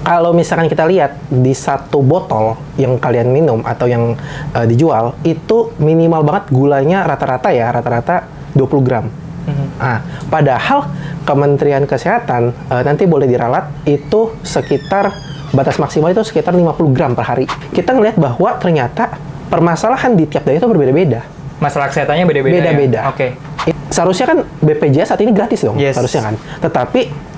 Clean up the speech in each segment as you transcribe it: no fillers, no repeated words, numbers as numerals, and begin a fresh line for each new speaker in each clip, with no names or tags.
Kalau misalkan kita lihat di satu botol yang kalian minum atau yang dijual, itu minimal banget gulanya rata-rata 20 gram. Nah, padahal Kementerian Kesehatan nanti boleh diralat itu sekitar batas maksimal itu sekitar 50 gram per hari. Kita ngelihat bahwa ternyata permasalahan di tiap daerah itu berbeda-beda.
Masalah kesehatannya beda-beda.
Beda-beda.
Ya? Oke.
Seharusnya kan BPJS saat ini gratis dong,
Yes.
Seharusnya kan. Tetapi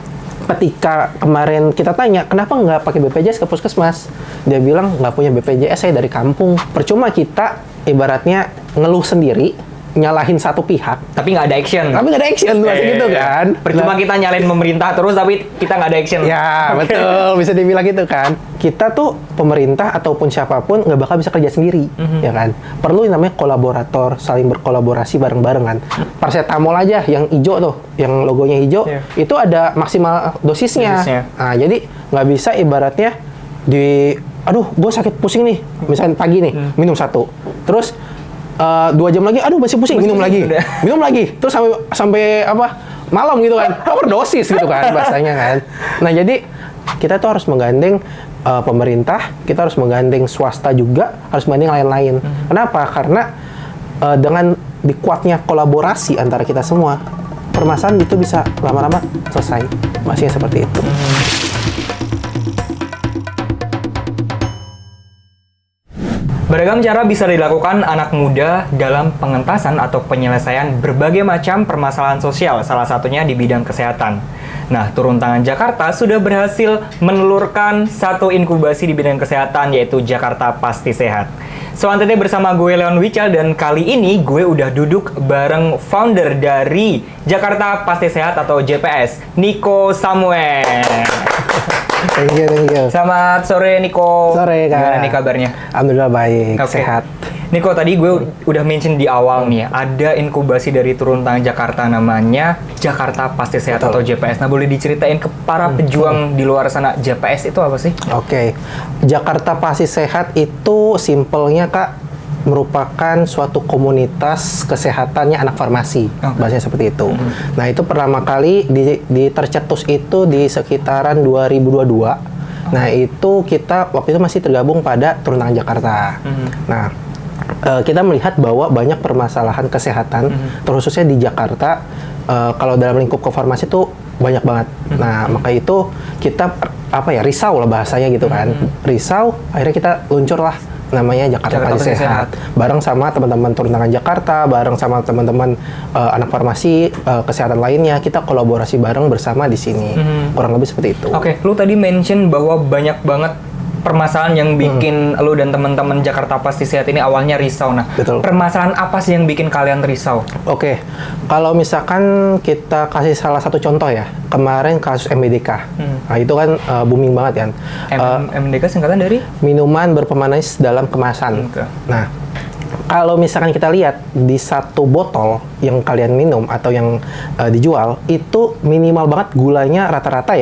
ketika kemarin kita tanya, kenapa nggak pakai BPJS ke puskesmas? Dia bilang, nggak punya BPJS, saya dari kampung. Percuma kita ibaratnya ngeluh sendiri, nyalahin satu pihak.
Tapi nggak ada action.
Masih gitu kan.
Percuma kita nyalain pemerintah terus, tapi kita nggak ada action.
Ya, betul. Bisa dibilang gitu kan. Kita tuh, pemerintah ataupun siapapun, nggak bakal bisa kerja sendiri. Ya kan? Perlu yang namanya kolaborator, saling berkolaborasi bareng-barengan. Paracetamol aja, yang hijau tuh, yang logonya hijau, itu ada maksimal dosisnya. Nah, jadi nggak bisa ibaratnya aduh, gue sakit pusing nih. Misalnya pagi nih, minum satu. Terus, 2 jam lagi, aduh masih pusing, minum lagi, terus sampai apa malam gitu kan, overdosis gitu kan bahasanya kan. Nah jadi kita tuh harus menggandeng pemerintah, kita harus menggandeng swasta juga, harus menggandeng lain-lain. Kenapa? Karena dengan dikuatnya kolaborasi antara kita semua, permasalahan itu bisa lama-lama selesai. Maksudnya seperti itu.
Beragam cara bisa dilakukan anak muda dalam pengentasan atau penyelesaian berbagai macam permasalahan sosial, salah satunya di bidang kesehatan. Nah, Turun Tangan Jakarta sudah berhasil menelurkan satu inkubasi di bidang kesehatan, yaitu Jakarta Pasti Sehat. Selanjutnya bersama gue Leon Wical, dan kali ini gue udah duduk bareng founder dari Jakarta Pasti Sehat atau JPS, Niko Samuel.
Thank you.
Selamat sore, Niko.
Sore, Kak.
Gimana nih kabarnya?
Alhamdulillah baik, sehat.
Niko, tadi gue udah mention di awal nih, ada inkubasi dari Turun Tangan Jakarta namanya Jakarta Pasti Sehat atau JPS. Nah, boleh diceritain ke para pejuang di luar sana, JPS itu apa sih?
Oke. Jakarta Pasti Sehat itu simpelnya, Kak, merupakan suatu komunitas kesehatannya anak farmasi, bahasanya seperti itu. Nah, itu pertama kali tercetus itu di sekitaran 2022. Nah, itu kita waktu itu masih tergabung pada Turun Tangan Jakarta. Nah, kita melihat bahwa banyak permasalahan kesehatan, terkhususnya di Jakarta, kalau dalam lingkup kefarmasi itu banyak banget. Nah, maka itu kita risau lah bahasanya gitu kan. Risau, akhirnya kita luncurlah namanya Jakarta Pasti Sehat. Bareng sama teman-teman Turun Tangan Jakarta, bareng sama teman-teman anak farmasi kesehatan lainnya, kita kolaborasi bareng bersama di sini. Kurang lebih seperti itu.
Oke, lu tadi mention bahwa banyak banget permasalahan yang bikin lu dan teman-teman Jakarta Pasti Sehat ini awalnya risau. Nah,
betul.
Permasalahan apa sih yang bikin kalian risau?
Oke, kalau misalkan kita kasih salah satu contoh ya, kemarin kasus MBDK. Nah, itu kan booming banget kan.
MBDK singkatan dari?
Minuman berpemanis dalam kemasan. Nah, kalau misalkan kita lihat di satu botol yang kalian minum atau yang dijual, itu minimal banget gulanya rata-rata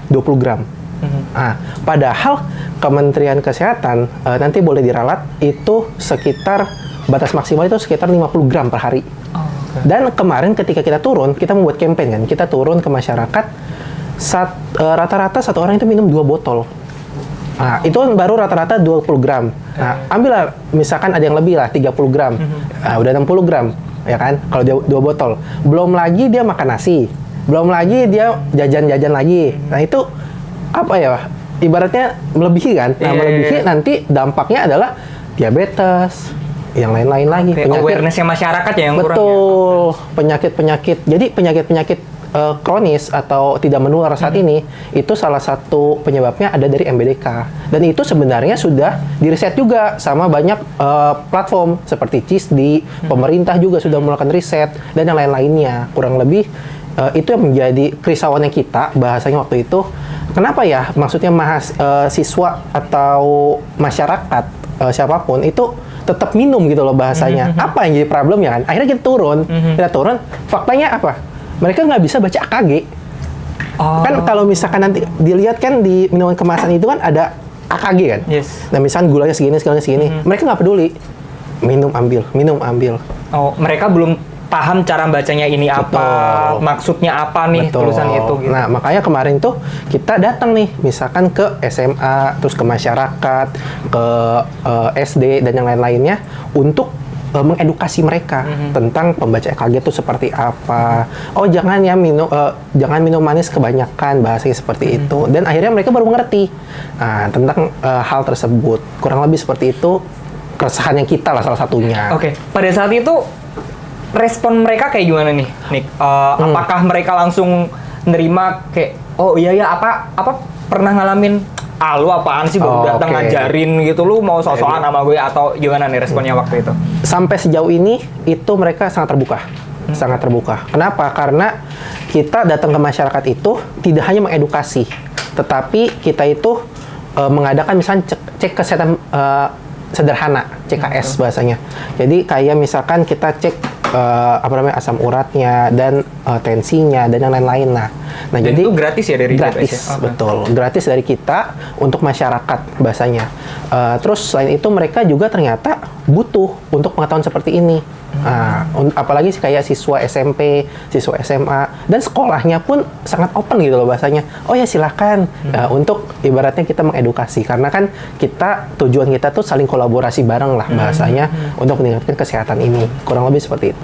20 gram. Nah, padahal Kementerian Kesehatan nanti boleh diralat itu sekitar batas maksimal itu sekitar 50 gram per hari. Dan kemarin ketika kita turun, kita membuat campaign kan, kita turun ke masyarakat, rata-rata satu orang itu minum 2 botol. Nah, itu baru rata-rata 20 gram. Nah, ambillah misalkan ada yang lebih lah, 30 gram. Nah, udah 60 gram, ya kan? Kalau dia 2 botol. Belum lagi dia makan nasi. Belum lagi dia jajan-jajan lagi. Nah, itu ibaratnya melebihi kan? Nah, melebihi nanti dampaknya adalah diabetes, yang lain-lain lagi.
Awareness-nya masyarakat ya yang kurang.
Betul. Penyakit-penyakit. Jadi penyakit-penyakit kronis atau tidak menular saat ini, itu salah satu penyebabnya ada dari MBDK. Dan itu sebenarnya sudah diriset juga sama banyak platform seperti CISDI, pemerintah juga sudah melakukan riset, dan yang lain-lainnya. Kurang lebih itu yang menjadi kerisauannya kita, bahasanya waktu itu. Kenapa ya? Maksudnya siswa atau masyarakat siapapun itu tetap minum gitu loh bahasanya. Apa yang jadi problemnya kan? Akhirnya kita turun, faktanya apa? Mereka nggak bisa baca AKG. Kan kalau misalkan nanti dilihat kan di minuman kemasan itu kan ada AKG kan? Nah, misalkan gulanya segini. Mereka nggak peduli. Minum ambil.
Oh, mereka belum paham cara bacanya ini apa, maksudnya apa nih
Betul.
tulisan itu gitu.
Nah, makanya kemarin tuh kita datang nih, misalkan ke SMA, terus ke masyarakat, ke SD dan yang lain-lainnya untuk mengedukasi mereka tentang pembaca EKG itu seperti apa. Oh, jangan ya jangan minum manis kebanyakan, bahasanya seperti itu. Dan akhirnya mereka baru mengerti tentang hal tersebut. Kurang lebih seperti itu keresahannya kita lah salah satunya.
Oke, pada saat itu respon mereka kayak gimana nih, Nick? Apakah mereka langsung nerima kayak, oh iya ya apa pernah ngalamin, lu apaan sih baru datang ngajarin gitu, lu mau sok-sokan sama gue, atau gimana nih responnya waktu itu?
Sampai sejauh ini itu mereka sangat terbuka. Sangat terbuka. Kenapa? Karena kita datang ke masyarakat itu tidak hanya mengedukasi, tetapi kita itu mengadakan misalnya cek kesehatan sederhana, CKS bahasanya. Jadi kayak misalkan kita cek asam uratnya dan tensinya dan yang lain-lain. Nah,
dan
jadi
itu gratis ya dari
gratis,
JPS ya?
betul, gratis dari kita untuk masyarakat bahasanya. Terus selain itu mereka juga ternyata butuh untuk pengetahuan seperti ini. Apalagi kayak siswa SMP, siswa SMA, dan sekolahnya pun sangat open gitu loh bahasanya. Oh ya silakan untuk ibaratnya kita mengedukasi, karena kan tujuan kita tuh saling kolaborasi bareng lah bahasanya untuk meningkatkan kesehatan ini. Kurang lebih seperti itu.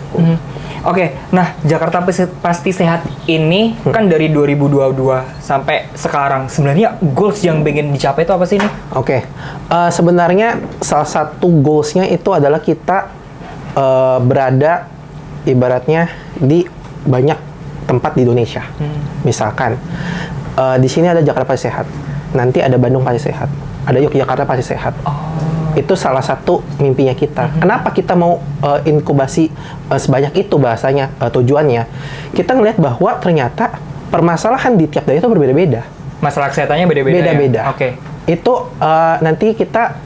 Oke, nah Jakarta Pasti Sehat ini kan dari 2022 sampai sekarang. Sebenarnya goals yang pengen dicapai itu apa sih nih?
Oke, sebenarnya salah satu goalsnya itu adalah kita berada ibaratnya di banyak tempat di Indonesia. Misalkan di sini ada Jakarta Pasti Sehat, nanti ada Bandung Pasti Sehat, ada Yogyakarta Pasti Sehat. Itu salah satu mimpinya kita. Kenapa kita mau inkubasi sebanyak itu bahasanya, tujuannya? Kita ngelihat bahwa ternyata permasalahan di tiap daerah itu berbeda-beda.
Masalah kesehatannya beda-beda.
Beda-beda.
Ya? Oke.
Itu nanti kita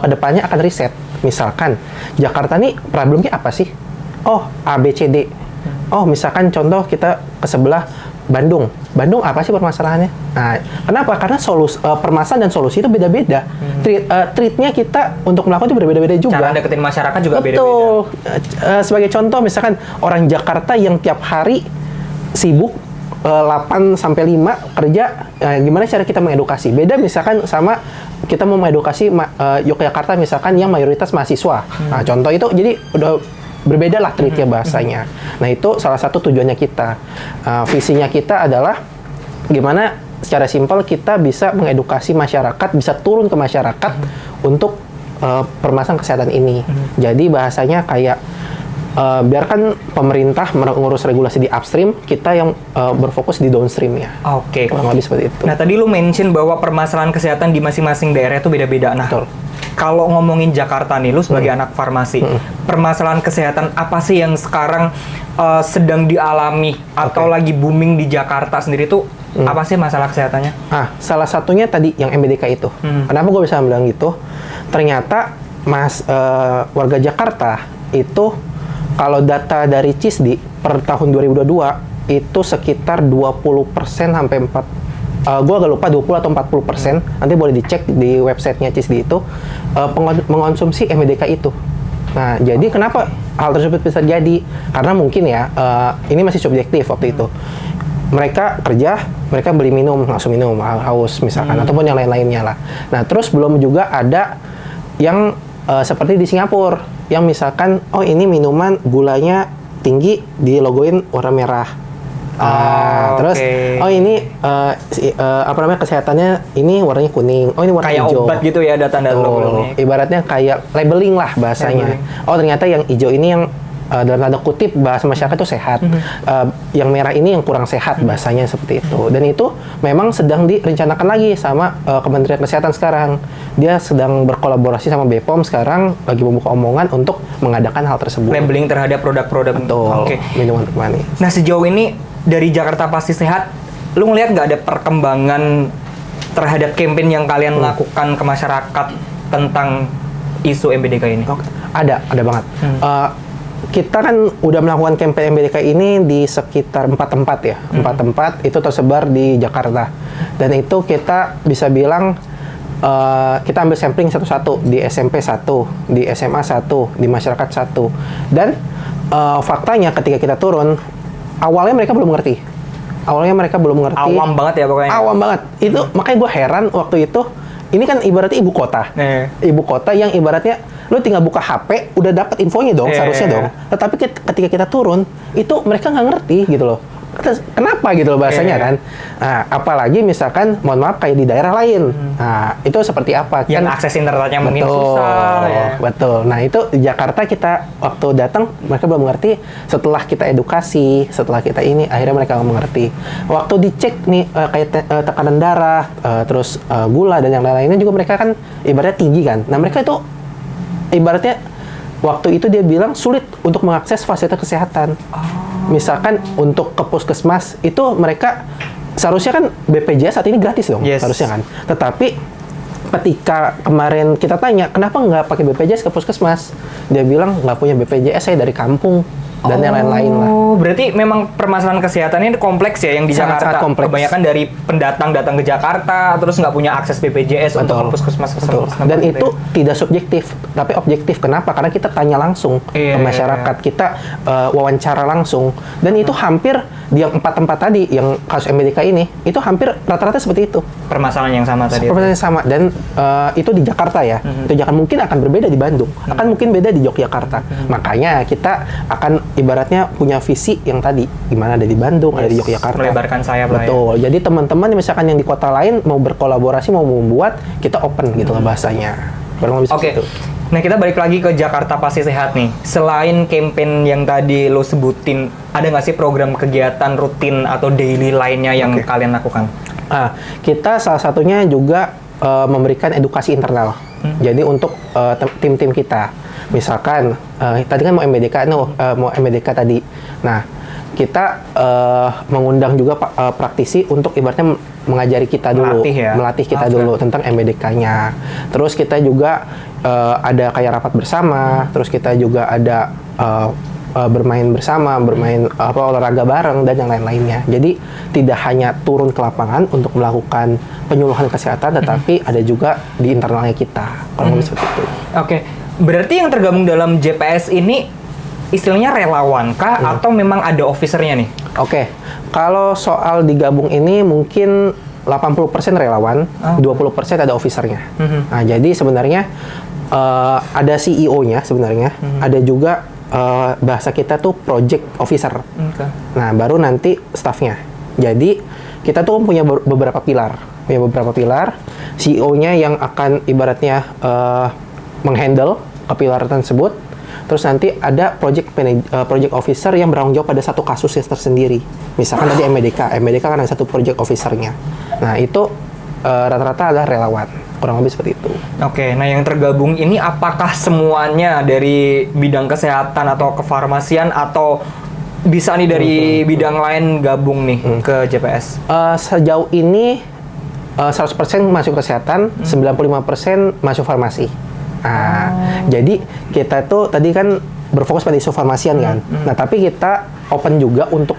kedepannya akan riset. Misalkan Jakarta nih problemnya apa sih? Oh, A, B, C, D. Oh, misalkan contoh kita ke sebelah Bandung. Bandung apa sih permasalahannya? Nah, kenapa? Karena permasalahan dan solusi itu beda-beda. Treatnya kita untuk melakukan itu berbeda-beda juga.
Cara deketin masyarakat juga beda-beda.
Betul. Sebagai contoh, misalkan orang Jakarta yang tiap hari sibuk 8 sampai 5 kerja, gimana cara kita mengedukasi? Beda misalkan sama kita mau mengedukasi Yogyakarta misalkan yang mayoritas mahasiswa. Nah, contoh itu jadi udah berbeda lah treatnya bahasanya. Nah, itu salah satu tujuannya kita. Visinya kita adalah gimana secara simpel kita bisa mengedukasi masyarakat, bisa turun ke masyarakat untuk permasalahan kesehatan ini. Jadi bahasanya kayak biarkan pemerintah mengurus regulasi di upstream, kita yang berfokus di downstream-nya.
Oke.
Kurang lebih seperti itu.
Nah, tadi lu mention bahwa permasalahan kesehatan di masing-masing daerah itu beda-beda. Nah,
Betul.
Kalau ngomongin Jakarta nih, lu sebagai anak farmasi, permasalahan kesehatan apa sih yang sekarang sedang dialami atau lagi booming di Jakarta sendiri tuh? Apa sih masalah kesehatannya?
Salah satunya tadi yang MBDK itu. Kenapa gue bisa bilang gitu? Ternyata warga Jakarta itu kalau data dari CISDI per tahun 2022 itu sekitar 20% sampai 4, gue agak lupa 20 atau 40%, nanti boleh dicek di websitenya CISDI itu, mengonsumsi MBDK itu. Nah, jadi kenapa hal tersebut bisa jadi? Karena mungkin ya, ini masih subjektif waktu itu. Mereka kerja, mereka beli minum, langsung minum, haus misalkan, ataupun yang lain-lainnya lah. Nah, terus belum juga ada yang seperti di Singapura, yang misalkan, oh ini minuman gulanya tinggi, di logoin warna merah. Terus, oh ini kesehatannya ini warnanya kuning, oh ini warna
kayak
hijau.
Kayak obat gitu ya, data-data logonya.
Ibaratnya kayak labeling lah bahasanya. Oh ternyata yang hijau ini yang dalam tanda kutip bahasa masyarakat itu sehat. Yang merah ini yang kurang sehat bahasanya seperti itu. Dan itu memang sedang direncanakan lagi sama Kementerian Kesehatan sekarang. Dia sedang berkolaborasi sama BPOM sekarang lagi membuka omongan untuk mengadakan hal tersebut.
Labeling terhadap produk-produk.
Betul. Minuman manis.
Nah, sejauh ini dari Jakarta Pasti Sehat, lu ngelihat nggak ada perkembangan terhadap campaign yang kalian lakukan ke masyarakat tentang isu MBDK ini?
Ada banget. Kita kan udah melakukan campaign MBDK ini di sekitar 4 tempat ya. 4 tempat itu tersebar di Jakarta. Dan itu kita bisa bilang kita ambil sampling satu-satu, di SMP 1, di SMA 1, di masyarakat 1. Dan faktanya ketika kita turun, awalnya mereka belum ngerti.
Awam banget ya pokoknya.
Awam banget. Itu makanya gue heran waktu itu. Ini kan ibaratnya ibu kota. Ibu kota yang ibaratnya lo tinggal buka HP udah dapat infonya dong, seharusnya dong. Tetapi ketika kita turun, itu mereka nggak ngerti gitu loh. Kenapa gitu loh bahasanya kan? Nah, apalagi misalkan, mohon maaf kayak di daerah lain. Nah, itu seperti apa?
Yang
kan
akses internetnya mungkin susah. Ya.
Betul. Nah, itu di Jakarta kita waktu datang mereka belum mengerti. Setelah kita edukasi, setelah kita ini, akhirnya mereka mengerti. Waktu dicek nih kayak tekanan darah, terus gula dan yang lain-lainnya juga mereka kan ibaratnya tinggi kan. Nah, mereka itu ibaratnya waktu itu dia bilang sulit untuk mengakses fasilitas kesehatan. Misalkan untuk ke puskesmas itu mereka seharusnya kan BPJS saat ini gratis dong, harusnya kan. Tetapi ketika kemarin kita tanya kenapa nggak pakai BPJS ke puskesmas, dia bilang nggak punya BPJS, saya dari kampung dan yang lain-lain lah.
Berarti memang permasalahan kesehatan ini kompleks ya yang di Jakarta.
Kompleks.
Kebanyakan dari pendatang datang ke Jakarta terus nggak punya akses BPJS untuk ke puskesmas.
Dan itu tidak subjektif, tapi objektif. Kenapa? Karena kita tanya langsung ke masyarakat, kita wawancara langsung. Dan itu hampir di yang 4 tempat tadi, yang kasus MBDK ini, itu hampir rata-rata seperti itu.
Permasalahan yang sama tadi.
Permasalahan yang sama. Dan itu di Jakarta ya. Itu jangan mungkin akan berbeda di Bandung. Akan mungkin beda di Yogyakarta. Makanya kita akan ibaratnya punya visi yang tadi, gimana ada di Bandung, ada di Yogyakarta.
Melebarkan sayap lah ya.
Betul. Jadi teman-teman misalkan yang di kota lain mau berkolaborasi, mau membuat, kita open gitu lah bahasanya.
Oke. Nah, kita balik lagi ke Jakarta Pasti Sehat nih. Selain campaign yang tadi lo sebutin, ada nggak sih program kegiatan rutin atau daily lainnya yang kalian lakukan?
Kita salah satunya juga memberikan edukasi internal. Jadi untuk tim-tim kita, misalkan tadi kan mau MBDK tadi. Nah, kita mengundang juga praktisi untuk ibaratnya mengajari kita dulu, melatih kita dulu tentang MBDK-nya. Terus kita juga ada kayak rapat bersama, terus kita juga ada bermain bersama, olahraga bareng dan yang lain-lainnya. Jadi tidak hanya turun ke lapangan untuk melakukan penyuluhan kesehatan, tetapi ada juga di internalnya kita. Kalau seperti itu.
Oke, berarti yang tergabung dalam JPS ini istilahnya relawan kah atau memang ada officernya nih?
Oke, kalau soal digabung ini mungkin 80% relawan, 20% ada officernya. Nah, jadi sebenarnya ada CEO-nya sebenarnya, ada juga bahasa kita tuh project officer. Nah, baru nanti staffnya. Jadi kita tuh punya beberapa pilar, CEO-nya yang akan ibaratnya menghandle pilar tersebut. Terus nanti ada project officer yang bertanggung jawab pada satu kasus yang tersendiri. Misalkan tadi MBDK kan ada satu project officernya. Nah, itu rata-rata adalah relawan, kurang lebih seperti itu.
Oke, nah yang tergabung ini apakah semuanya dari bidang kesehatan atau kefarmasian atau bisa nih dari bidang lain gabung nih ke JPS?
Sejauh ini 100% masuk kesehatan, 95% masuk farmasi. Jadi kita tuh tadi kan berfokus pada isu farmasian kan. Nah, tapi kita open juga untuk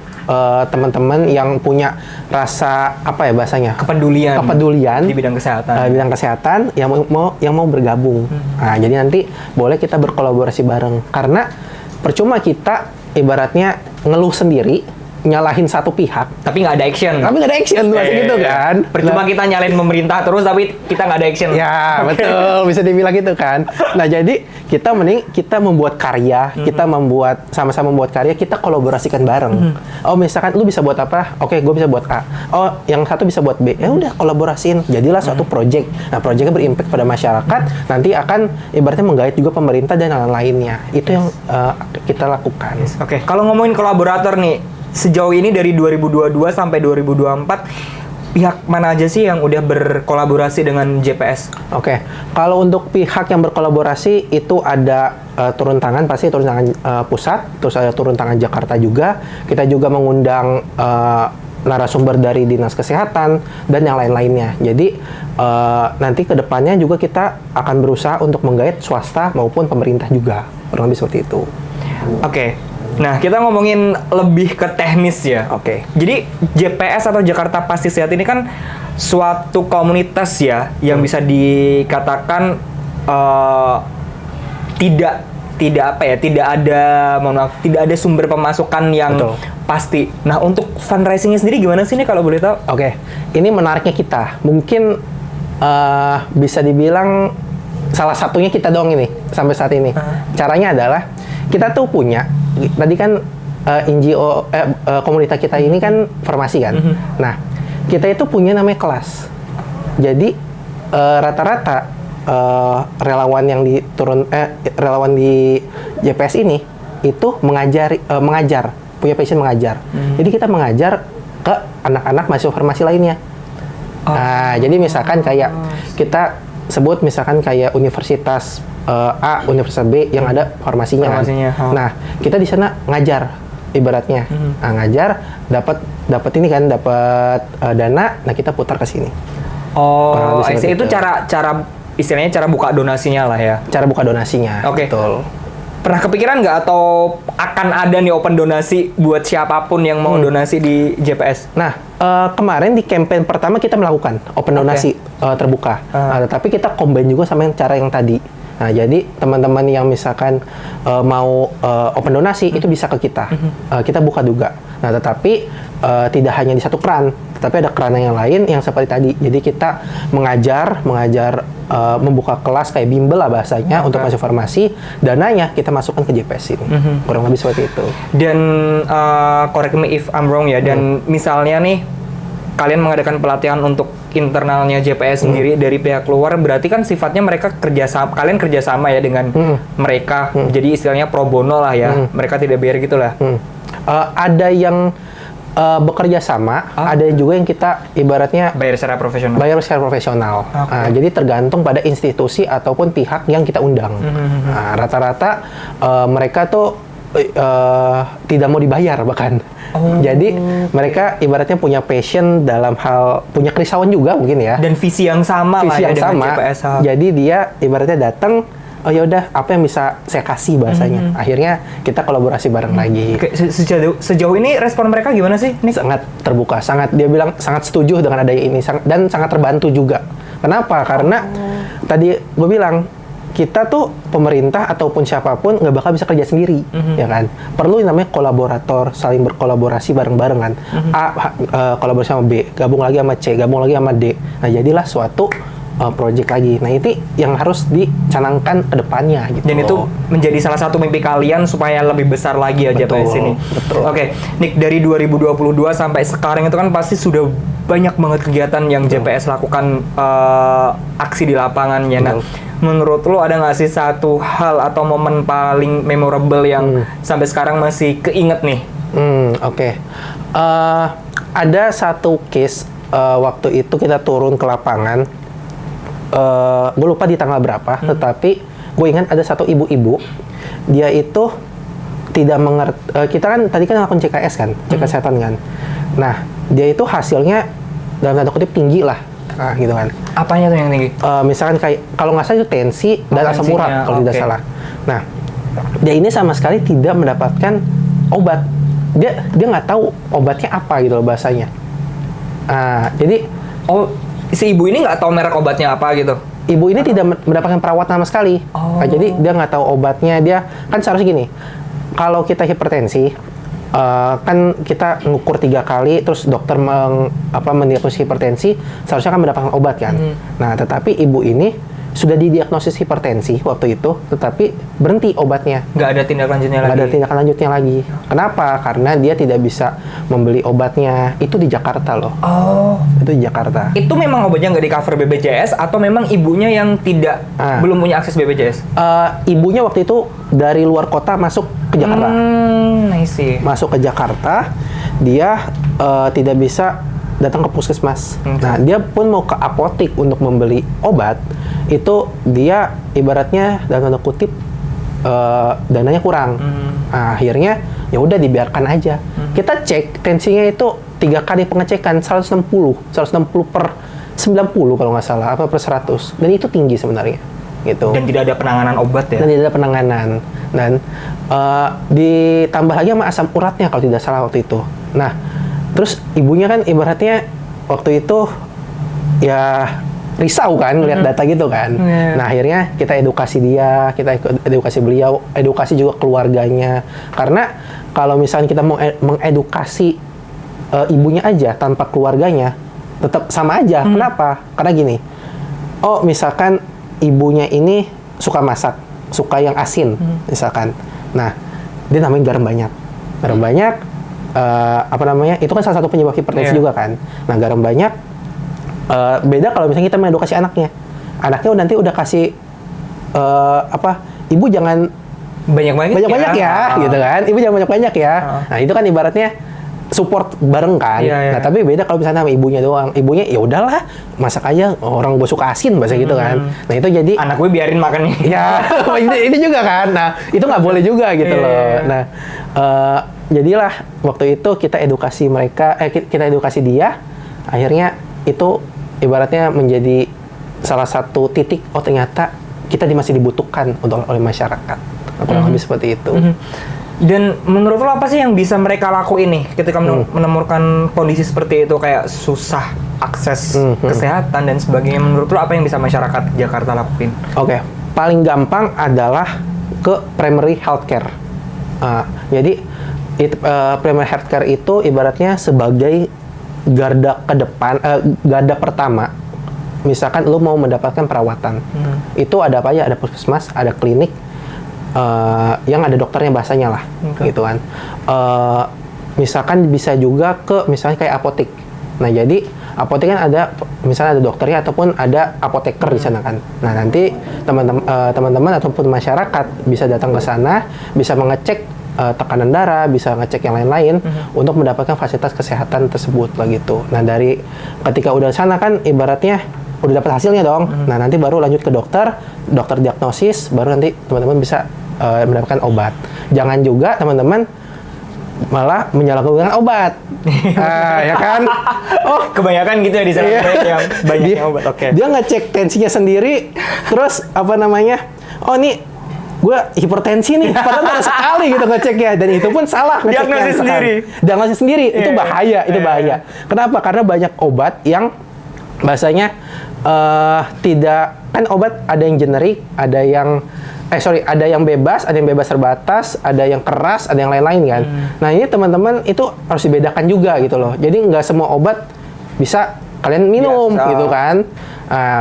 teman-teman yang punya rasa apa ya bahasanya? Kepedulian
di bidang kesehatan.
Bidang kesehatan yang mau bergabung. Nah, jadi nanti boleh kita berkolaborasi bareng. Karena percuma kita ibaratnya ngeluh sendiri, nyalahin satu pihak,
tapi nggak ada action.
Gitu kan.
Percuma kita nyalain pemerintah terus, tapi kita nggak ada action.
Ya, betul. Bisa dibilang gitu kan. Nah, jadi kita membuat karya, kita sama-sama membuat karya, kita kolaborasikan bareng. Oh, misalkan lu bisa buat apa? Oke, gue bisa buat A. Oh, yang satu bisa buat B. Ya udah, kolaborasiin. Jadilah suatu project. Nah, projectnya berimpact pada masyarakat, nanti akan ibaratnya menggait juga pemerintah dan lain-lainnya. Itu yang kita lakukan.
Oke, kalau ngomongin kolaborator nih, sejauh ini dari 2022 sampai 2024, pihak mana aja sih yang udah berkolaborasi dengan JPS?
Oke, kalau untuk pihak yang berkolaborasi itu ada turun tangan, pasti turun tangan pusat, terus ada turun tangan Jakarta juga. Kita juga mengundang narasumber dari Dinas Kesehatan dan yang lain-lainnya. Jadi nanti ke depannya juga kita akan berusaha untuk menggait swasta maupun pemerintah juga. Kurang lebih seperti itu.
Oke. Nah, kita ngomongin lebih ke teknis ya.
Oke.
Jadi JPS atau Jakarta Pasti Sehat ini kan suatu komunitas ya yang bisa dikatakan tidak tidak ada, mohon maaf, tidak ada sumber pemasukan yang
Betul.
pasti. Nah, untuk fundraisingnya sendiri gimana sih nih kalau boleh tahu?
Oke, ini menariknya kita. Mungkin bisa dibilang salah satunya kita doang ini sampai saat ini. Caranya adalah kita tuh punya, tadi kan NGO komunitas kita ini kan farmasi kan. Nah, kita itu punya namanya kelas. Jadi rata-rata relawan yang relawan di JPS ini itu mengajar, punya passion mengajar. Jadi kita mengajar ke anak-anak mahasiswa farmasi lainnya. Nah, jadi misalkan kayak kita sebut misalkan kayak universitas A, universitas B yang ada farmasinya. Kan? Nah, kita di sana ngajar ibaratnya. Nah, ngajar dapat ini kan, dapat dana, nah kita putar ke sini.
Oh, itu cara istilahnya cara buka donasinya lah ya.
Cara buka donasinya.
Oke.
Betul.
Pernah kepikiran nggak atau akan ada nih open donasi buat siapapun yang mau donasi di JPS?
Nah, kemarin di campaign pertama kita melakukan open donasi terbuka. Nah, tetapi kita combine juga sama yang cara yang tadi. Nah, jadi teman-teman yang misalkan mau open donasi itu bisa ke kita. Kita buka juga. Nah, tetapi tidak hanya di satu keran, tetapi ada keran yang lain yang seperti tadi. Jadi kita mengajar membuka kelas kayak bimbel lah bahasanya untuk masuk farmasi, dananya kita masukkan ke JPS ini. Kurang lebih seperti itu.
Dan correct me if I'm wrong ya, dan misalnya nih kalian mengadakan pelatihan untuk internalnya JPS sendiri dari pihak luar, berarti kan sifatnya kalian kerjasama ya dengan mereka. Jadi istilahnya pro bono lah ya, mereka tidak bayar gitu lah.
Ada yang bekerja sama, ada juga yang kita ibaratnya
bayar secara profesional.
Jadi tergantung pada institusi ataupun pihak yang kita undang. Nah, rata-rata mereka tuh tidak mau dibayar bahkan. Jadi mereka ibaratnya punya passion dalam hal, punya kerisauan juga mungkin ya.
Dan visi yang sama
visi
lah
yang
ya
sama.
dengan JPS.
Jadi dia ibaratnya datang, oh ya udah, apa yang bisa saya kasih bahasanya. Akhirnya kita kolaborasi bareng lagi.
Oke, sejauh ini respon mereka gimana sih?
Sangat terbuka, dia bilang sangat setuju dengan adanya ini dan sangat terbantu juga. Kenapa? Karena tadi gue bilang kita tuh pemerintah ataupun siapapun nggak bakal bisa kerja sendiri, ya kan? Perlu namanya kolaborator, saling berkolaborasi bareng-bareng kan. Kolaborasi sama B, gabung lagi sama C, gabung lagi sama D. Nah, jadilah suatu project lagi. Nah, itu yang harus dicanangkan ke depannya gitu.
Dan itu menjadi salah satu mimpi kalian supaya lebih besar lagi ya JPS ini.
Betul.
Oke, Nick, dari 2022 sampai sekarang itu kan pasti sudah banyak banget kegiatan yang JPS lakukan, aksi di lapangan ya. Nah, menurut lo ada nggak sih satu hal atau momen paling memorable yang sampai sekarang masih keinget nih?
Oke. Ada satu case waktu itu kita turun ke lapangan. Gue lupa di tanggal berapa, tetapi gue ingat ada satu ibu-ibu, dia itu tidak mengerti. Kita kan tadi kan ngelakuin CKS kan, cek kesehatan kan. Nah, dia itu hasilnya dalam tanda kutip tinggi lah, gitu kan.
Apanya tuh yang tinggi?
Misalkan kayak kalau nggak salah itu tensi dan asam urat kalau tidak salah. Nah, dia ini sama sekali tidak mendapatkan obat. Dia nggak tahu obatnya apa gitu loh bahasanya. Jadi
si ibu ini nggak tahu merek obatnya apa gitu?
Ibu ini tidak mendapatkan perawatan sama sekali. Jadi dia nggak tahu obatnya. Dia kan seharusnya gini, kalau kita hipertensi, kan kita ngukur 3 kali, terus dokter mendiagnosis hipertensi, seharusnya kan mendapatkan obat kan. Nah, tetapi ibu ini sudah didiagnosis hipertensi waktu itu, tetapi berhenti obatnya.
Nggak ada tindak lanjutnya lagi?
Nggak ada tindakan lanjutnya lagi. Kenapa? Karena dia tidak bisa membeli obatnya. Itu di Jakarta loh. Itu di Jakarta.
Itu memang obatnya nggak di cover BPJS atau memang ibunya yang belum punya akses BPJS?
Ibunya waktu itu dari luar kota masuk ke Jakarta.
I see.
Masuk ke Jakarta, dia tidak bisa datang ke puskesmas. Nah, dia pun mau ke apotik untuk membeli obat, itu dia ibaratnya dalam tanda kutip dananya kurang. Nah, akhirnya ya udah dibiarkan aja. Kita cek tensinya itu 3 kali pengecekan 160 per 90 kalau nggak salah, apa per 100. Dan itu tinggi sebenarnya. Gitu.
Dan tidak ada penanganan obat ya?
Dan tidak ada penanganan. Dan ditambah lagi sama asam uratnya kalau tidak salah waktu itu. Nah, terus ibunya kan ibaratnya waktu itu ya risau kan lihat data gitu kan. Nah akhirnya kita edukasi dia, kita edukasi beliau, edukasi juga keluarganya. Karena kalau misalnya kita mau mengedukasi ibunya aja tanpa keluarganya, tetap sama aja. Kenapa? Karena gini, oh misalkan ibunya ini suka masak, suka yang asin misalkan. Nah dia namanya garam banyak. Garam banyak, itu kan salah satu penyebab hipertensi juga kan. Nah garam banyak, beda kalau misalnya kita mengedukasi anaknya nanti udah kasih ibu jangan banyak ya gitu kan, ibu jangan banyak ya. Nah itu kan ibaratnya support bareng kan. Nah tapi beda kalau misalnya sama ibunya doang, ibunya ya udahlah masak aja, orang gue suka asin bahasa gitu kan. Nah itu jadi
anak gue biarin makan nih.
Ya ini juga kan. Nah itu nggak boleh juga gitu loh. Nah jadilah waktu itu kita edukasi mereka, kita edukasi dia, akhirnya itu ibaratnya menjadi salah satu titik, oh ternyata kita masih dibutuhkan oleh masyarakat. Kurang lebih seperti itu.
Dan menurut lo apa sih yang bisa mereka lakuin nih ketika menemukan kondisi seperti itu, kayak susah akses kesehatan dan sebagainya? Menurut lo apa yang bisa masyarakat Jakarta lakuin?
Oke, paling gampang adalah ke primary healthcare. Jadi primary healthcare itu ibaratnya sebagai garda pertama. Misalkan lo mau mendapatkan perawatan, itu ada apa aja? Ada puskesmas, ada klinik, yang ada dokternya bahasanya lah, gitu kan. Misalkan bisa juga ke misalnya kayak apotek. Nah jadi apotek kan ada, misalnya ada dokternya ataupun ada apoteker di sana kan. Nah nanti teman-teman ataupun masyarakat bisa datang ke sana, bisa mengecek tekanan darah, bisa ngecek yang lain-lain untuk mendapatkan fasilitas kesehatan tersebut lah gitu. Nah dari ketika udah sana kan ibaratnya udah dapat hasilnya dong. Nah nanti baru lanjut ke dokter diagnosis, baru nanti teman-teman bisa mendapatkan obat. Jangan juga teman-teman malah menyalahgunakan obat. Ya kan? Oh,
kebanyakan gitu ya di sana yang banyaknya obat. Oke.
Dia ngecek tensinya sendiri, terus oh nih gue hipertensi nih, padahal nggak ada sekali gitu ngeceknya, dan itu pun salah ngeceknya. Diagnosis sendiri, itu bahaya, bahaya. Kenapa? Karena banyak obat yang bahasanya tidak, kan obat ada yang generik, ada yang bebas, ada yang bebas terbatas, ada yang keras, ada yang lain-lain kan. Nah ini teman-teman itu harus dibedakan juga gitu loh. Jadi nggak semua obat bisa kalian minum gitu kan.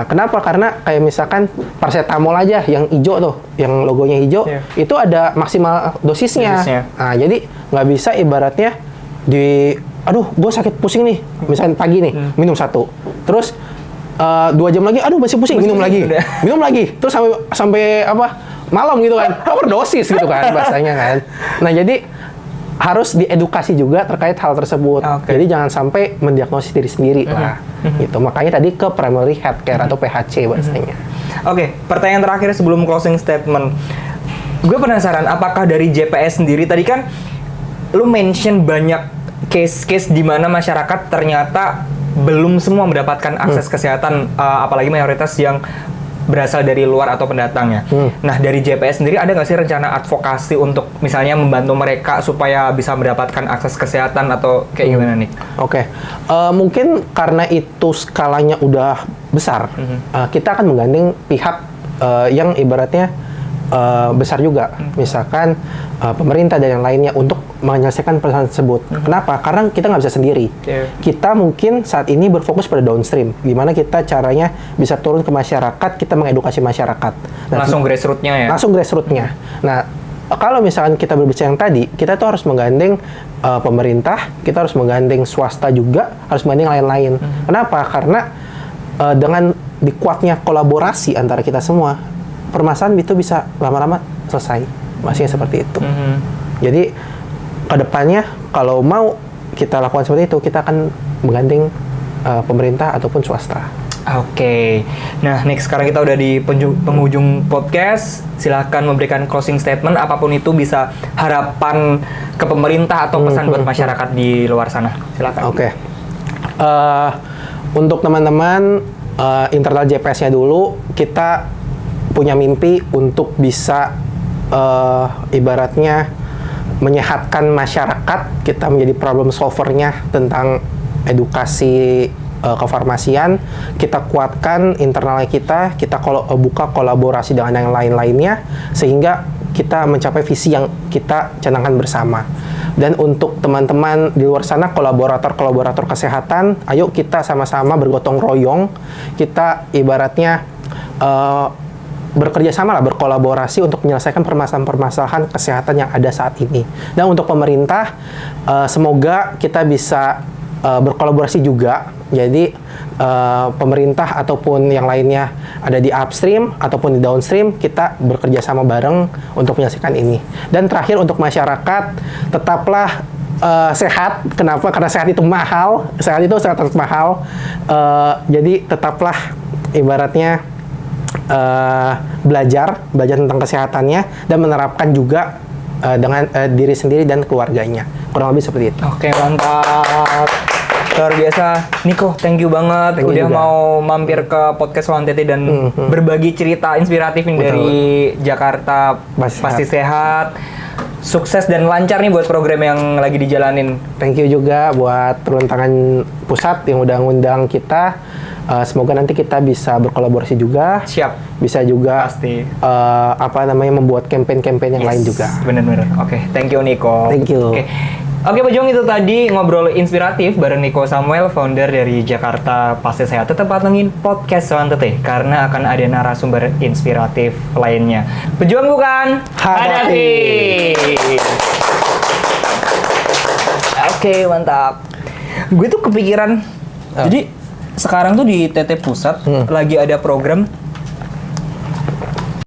Kenapa? Karena kayak misalkan paracetamol aja yang hijau tuh, yang logonya hijau, itu ada maksimal dosisnya. Nah, jadi nggak bisa ibaratnya aduh, gue sakit pusing nih, misalnya pagi nih, minum 1. Terus 2 jam lagi, aduh masih pusing, minum lagi, terus sampai malam gitu kan, overdosis gitu kan bahasanya kan. Nah jadi harus diedukasi juga terkait hal tersebut. Jadi jangan sampai mendiagnosis diri sendiri lah. Gitu. Makanya tadi ke primary healthcare atau PHC bahasanya.
Oke, pertanyaan terakhir sebelum closing statement. Gue penasaran, apakah dari JPS sendiri, tadi kan lu mention banyak case-case di mana masyarakat ternyata belum semua mendapatkan akses kesehatan, apalagi mayoritas yang berasal dari luar atau pendatangnya. Nah, dari JPS sendiri ada nggak sih rencana advokasi untuk misalnya membantu mereka supaya bisa mendapatkan akses kesehatan atau kayak gimana nih?
Oke, mungkin karena itu skalanya udah besar, kita akan menggandeng pihak yang ibaratnya besar juga, misalkan pemerintah dan yang lainnya untuk menyelesaikan persoalan tersebut. Kenapa? Karena kita nggak bisa sendiri. Kita mungkin saat ini berfokus pada downstream, gimana kita caranya bisa turun ke masyarakat, kita mengedukasi masyarakat. Nah,
langsung grassroots-nya ya?
Langsung grassroots-nya. Nah, kalau misalkan kita berbicara yang tadi, kita tuh harus menggandeng pemerintah, kita harus menggandeng swasta juga, harus menggandeng lain-lain. Kenapa? Karena dengan dikuatnya kolaborasi antara kita semua, permasalahan itu bisa lama-lama selesai. Maksudnya seperti itu. Jadi kedepannya kalau mau kita lakukan seperti itu, kita akan menggandeng pemerintah ataupun swasta.
Oke. Nah, next sekarang kita udah di penghujung podcast. Silahkan memberikan closing statement, apapun itu, bisa harapan ke pemerintah atau pesan buat masyarakat di luar sana. Silakan.
Oke. Untuk teman-teman internal JPS-nya dulu, kita punya mimpi untuk bisa ibaratnya menyehatkan masyarakat. Kita menjadi problem solvernya tentang edukasi kefarmasian, kita kuatkan internalnya kita buka kolaborasi dengan yang lain-lainnya, sehingga kita mencapai visi yang kita canangkan bersama. Dan untuk teman-teman di luar sana, kolaborator kesehatan, ayo kita sama-sama bergotong royong, kita ibaratnya bekerja sama lah, berkolaborasi untuk menyelesaikan permasalahan-permasalahan kesehatan yang ada saat ini. Dan untuk pemerintah, semoga kita bisa berkolaborasi juga. Jadi pemerintah ataupun yang lainnya ada di upstream ataupun di downstream, kita bekerja sama bareng untuk menyelesaikan ini. Dan terakhir untuk masyarakat, tetaplah sehat. Kenapa? Karena sehat itu mahal. Sehat itu sangat mahal. Jadi tetaplah ibaratnya belajar tentang kesehatannya dan menerapkan juga dengan diri sendiri dan keluarganya. Kurang lebih seperti itu.
Oke, mantap. Luar biasa. Niko, thank you banget
Thank you
udah
juga.
mau mampir ke podcast One TT dan berbagi cerita inspiratif nih dari Jakarta Pasti Sehat. Sukses dan lancar nih buat program yang lagi dijalanin.
Thank you juga buat turun tangan pusat yang udah ngundang kita. Semoga nanti kita bisa berkolaborasi juga.
Siap.
Bisa juga
Pasti.
membuat campaign-campaign yang lain juga.
Bener-bener. Oke, thank you Niko.
Thank you.
Oke, Pejong, itu tadi ngobrol inspiratif bareng Niko Samuel, founder dari Jakarta Pasti Sehat. Tetap pantengin podcast One TT karena akan ada narasumber inspiratif lainnya. Pejuang bukan?
Hadapi.
Oke, mantap. Gue tuh kepikiran. Jadi sekarang tuh di TT Pusat lagi ada program